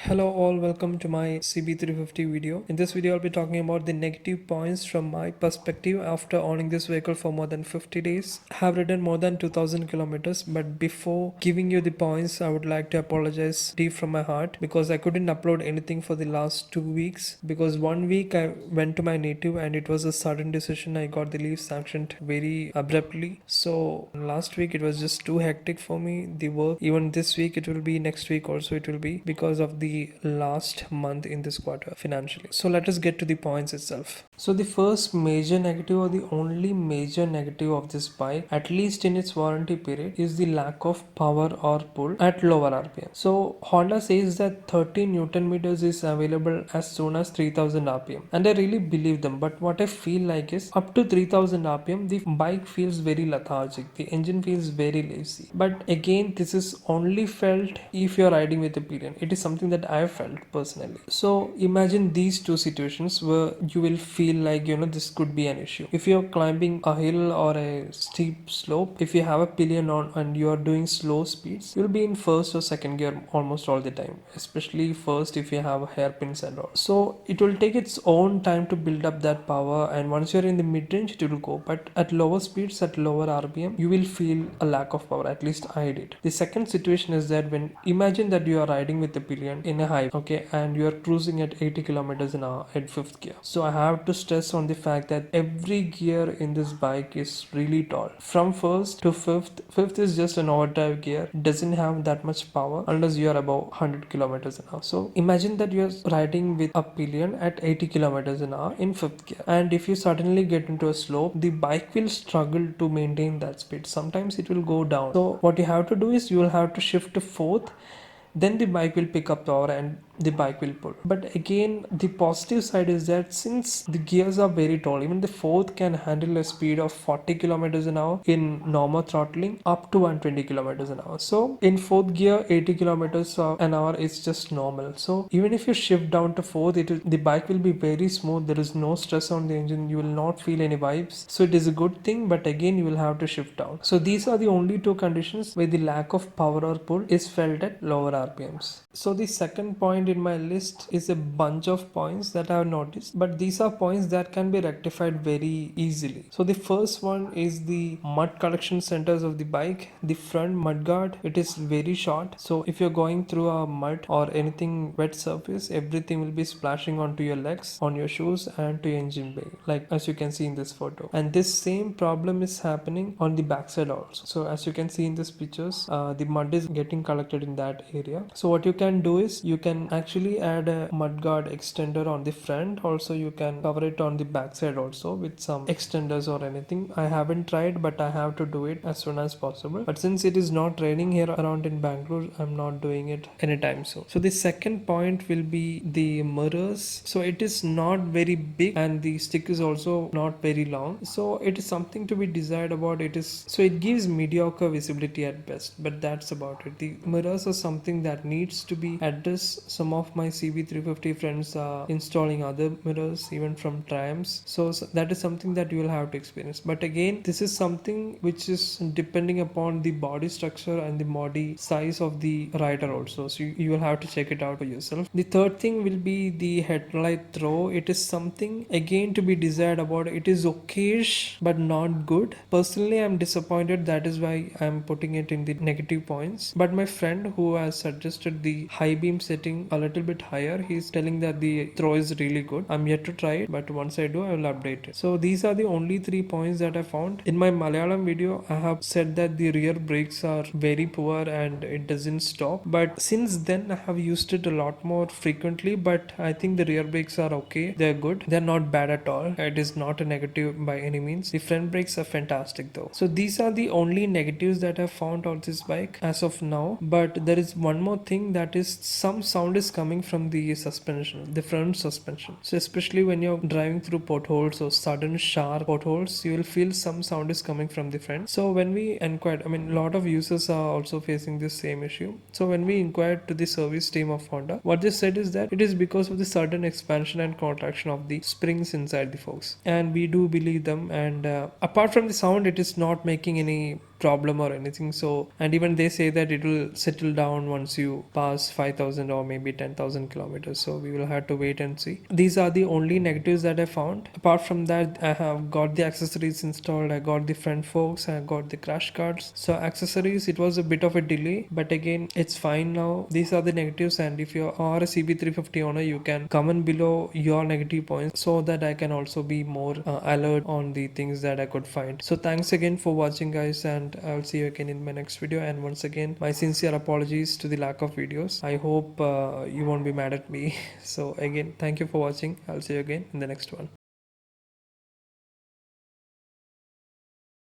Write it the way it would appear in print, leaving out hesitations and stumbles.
Hello all, welcome to my CB350 video. In this video I'll be talking about the negative points from my perspective after owning this vehicle for more than 50 days. I have ridden more than 2000 kilometers, but before giving you the points I would like to apologize deep from my heart because I couldn't upload anything for the last 2 weeks because 1 week I went to my native and it was a sudden decision. I got the leave sanctioned very abruptly. So last week it was just too hectic for me, the work. Even this week it will be, next week also it will be, because of the last month in this quarter financially. So let us get to the points itself. So the first major negative, or the only major negative of this bike, at least in its warranty period, is the lack of power or pull at lower RPM. So Honda says that 30 Newton meters is available as soon as 3000 RPM, and I really believe them. But what I feel like is up to 3000 RPM the bike feels very lethargic, the engine feels very lazy. But again, this is only felt if you're riding with a pillion. It is something that I felt personally. So imagine these two situations where you will feel like, this could be an issue. If you're climbing a hill or a steep slope, if you have a pillion on and you are doing slow speeds, you'll be in first or second gear almost all the time, especially first if you have hairpins and all. So it will take its own time to build up that power, and once you're in the mid-range it will go. But at lower speeds, at lower RPM, you will feel a lack of power. At least I did. The second situation is that when imagine that you are riding with the pillion in a high, okay, and you are cruising at 80 kilometers an hour at fifth gear. So I have to stress on the fact that every gear in this bike is really tall. From first to fifth, fifth is just an overdrive gear, doesn't have that much power unless you are above 100 kilometers an hour. So imagine that you are riding with a pillion at 80 kilometers an hour in fifth gear, and if you suddenly get into a slope, the bike will struggle to maintain that speed. Sometimes it will go down. So what you have to do is you will have to shift to fourth, then the bike will pick up power and the bike will pull. But again, the positive side is that since the gears are very tall, even the fourth can handle a speed of 40 kilometers an hour in normal throttling up to 120 kilometers an hour. So in fourth gear, 80 kilometers an hour is just normal. So even if you shift down to fourth, the bike will be very smooth. There is no stress on the engine. You will not feel any vibes. So it is a good thing, but again you will have to shift down. So these are the only two conditions where the lack of power or pull is felt at lower RPMs. So the second point in my list is a bunch of points that I have noticed, but these are points that can be rectified very easily. So the first one is the mud collection centers of the bike. The front mud guard, it is very short, so if you're going through a mud or anything wet surface, everything will be splashing onto your legs, on your shoes and to your engine bay, like as you can see in this photo. And this same problem is happening on the backside also. So as you can see in these pictures, the mud is getting collected in that area. So what you can do is you can actually add a mudguard extender on the front. Also you can cover it on the backside also with some extenders or anything. I haven't tried, but I have to do it as soon as possible. But since it is not raining here around in Bangalore, I'm not doing it anytime soon. So the second point will be the mirrors. So it is not very big and the stick is also not very long. So it is something to be desired about. It gives mediocre visibility at best, but that's about it. The mirrors are something that needs to be addressed. Some of my CB350 friends are installing other mirrors even from Triumphs. So that is something that you will have to experience. But again, this is something which is depending upon the body structure and the body size of the rider also. So you will have to check it out for yourself. The third thing will be the headlight throw. It is something again to be desired about. It is okayish but not good. Personally, I'm disappointed. That is why I'm putting it in the negative points. But my friend who has suggested the high beam setting a little bit higher, he's telling that the throw is really good. I'm yet to try it, but once I do, I will update it. So these are the only 3 points that I found. In my Malayalam video, I have said that the rear brakes are very poor and it doesn't stop. But since then, I have used it a lot more frequently, but I think the rear brakes are okay. They're good. They're not bad at all. It is not a negative by any means. The front brakes are fantastic though. So these are the only negatives that I found on this bike as of now. But there is one more thing, that is some sound is coming from the suspension, the front suspension. So especially when you're driving through potholes or sudden sharp potholes, you will feel some sound is coming from the front. So when we inquired, a lot of users are also facing this same issue. So when we inquired to the service team of Honda, what they said is that it is because of the sudden expansion and contraction of the springs inside the forks. And we do believe them. And apart from the sound, it is not making any problem or anything. So, and even they say that it will settle down once you pass 5,000 or maybe 10,000 kilometers. So we will have to wait and see. These are the only negatives that I found. Apart from that, I have got the accessories installed. I got the front forks, I got the crash cards. So accessories, it was a bit of a delay, but again, it's fine now. These are the negatives, and if you are a CB350 owner, you can comment below your negative points so that I can also be more alert on the things that I could find. So thanks again for watching, guys, and I'll see you again in my next video. And once again, my sincere apologies to the lack of videos. I hope you won't be mad at me. So again, thank you for watching. I'll see you again in the next one.